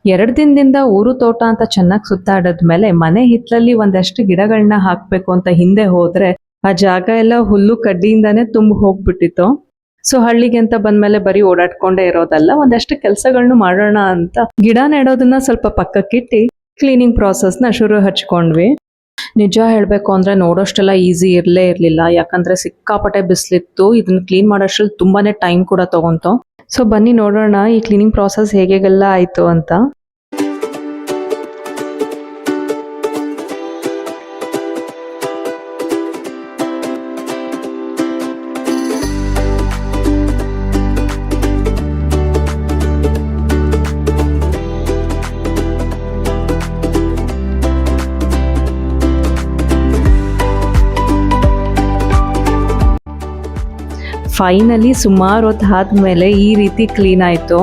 2 ದಿನದಿಂದ ಊರು ತೋಟ ಅಂತ ಚೆನ್ನಾಗಿ ಸುತ್ತಾಡಿದ್ಮೇಲೆ ಮನೆ ಹಿತ್ತಲಲ್ಲಿ ಒಂದಷ್ಟು ಗಿಡಗಳನ್ನ ಹಾಕ್ಬೇಕು ಅಂತ ಹಿಂದೆ ಹೋದ್ರೆ ಆ ಜಾಗ ಎಲ್ಲ ಹುಲ್ಲು ಕಡ್ಡಿಯಿಂದಾನೇ ತುಂಬ ಹೋಗ್ಬಿಟ್ಟಿತ್ತು. ಸೊ ಹಳ್ಳಿಗೆ ಅಂತ ಬಂದ್ಮೇಲೆ ಬರೀ ಓಡಾಡ್ಕೊಂಡೇ ಇರೋದಲ್ಲ, ಒಂದಷ್ಟು ಕೆಲಸಗಳನ್ನು ಮಾಡೋಣ ಅಂತ ಗಿಡ ನೆಡೋದನ್ನ ಸ್ವಲ್ಪ ಪಕ್ಕಕ್ಕಿಟ್ಟು ಕ್ಲೀನಿಂಗ್ ಪ್ರಾಸೆಸ್ನ ಶುರು ಹಚ್ಕೊಂಡ್ವಿ. ನಿಜ ಹೇಳಬೇಕು ಅಂದರೆ ನೋಡೋಷ್ಟೆಲ್ಲ ಈಸಿ ಇರಲಿಲ್ಲ, ಯಾಕಂದರೆ ಸಿಕ್ಕಾಪಟ್ಟೆ ಬಿಸಿಲಿತ್ತು. ಇದನ್ನ ಕ್ಲೀನ್ ಮಾಡೋಷ್ಟ್ರಲ್ಲಿ ತುಂಬಾ ಟೈಮ್ ಕೂಡ ತೊಗೊಂತು. ಸೊ ಬನ್ನಿ ನೋಡೋಣ ಈ ಕ್ಲೀನಿಂಗ್ ಪ್ರಾಸೆಸ್ ಹೇಗೆಲ್ಲ ಆಯಿತು ಅಂತ. ಫೈನಲಿ ಸುಮಾರು ಹೊತ್ತು ಆದಮೇಲೆ ಈ ರೀತಿ ಕ್ಲೀನ್ ಆಯಿತು.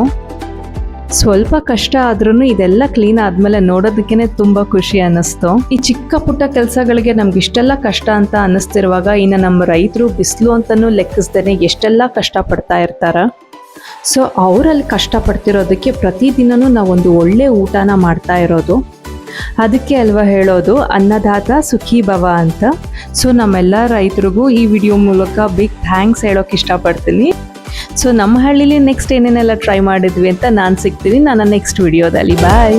ಸ್ವಲ್ಪ ಕಷ್ಟ ಆದ್ರೂ ಇದೆಲ್ಲ ಕ್ಲೀನ್ ಆದಮೇಲೆ ನೋಡೋದಕ್ಕೇ ತುಂಬ ಖುಷಿ ಅನ್ನಿಸ್ತು. ಈ ಚಿಕ್ಕ ಪುಟ್ಟ ಕೆಲಸಗಳಿಗೆ ನಮ್ಗೆ ಇಷ್ಟೆಲ್ಲ ಕಷ್ಟ ಅಂತ ಅನ್ನಿಸ್ತಿರುವಾಗ ಇನ್ನು ನಮ್ಮ ರೈತರು ಬಿಸಿಲು ಅಂತಲೂ ಲೆಕ್ಕಿಸ್ದೇನೆ ಎಷ್ಟೆಲ್ಲ ಕಷ್ಟಪಡ್ತಾ ಇರ್ತಾರೆ. ಸೊ ಅವರಲ್ಲಿ ಕಷ್ಟಪಡ್ತಿರೋದಕ್ಕೆ ಪ್ರತಿದಿನವೂ ನಾವೊಂದು ಒಳ್ಳೆ ಊಟನ ಮಾಡ್ತಾ ಇರೋದು. ಅದಕ್ಕೆ ಅಲ್ವಾ ಹೇಳೋದು ಅನ್ನದಾತ ಸುಖೀ ಭವ ಅಂತ. ಸೊ ನಮ್ಮೆಲ್ಲ ರೈತರಿಗೂ ಈ ವಿಡಿಯೋ ಮೂಲಕ ಬಿಗ್ ಥ್ಯಾಂಕ್ಸ್ ಹೇಳೋಕೆ ಇಷ್ಟಪಡ್ತೀನಿ. ಸೊ ನಮ್ಮ ಹಳ್ಳಿಲಿ ನೆಕ್ಸ್ಟ್ ಏನೇನೆಲ್ಲ ಟ್ರೈ ಮಾಡಿದ್ವಿ ಅಂತ ನಾನು ಸಿಗ್ತೀನಿ ನನ್ನ ನೆಕ್ಸ್ಟ್ ವಿಡಿಯೋದಲ್ಲಿ. ಬಾಯ್.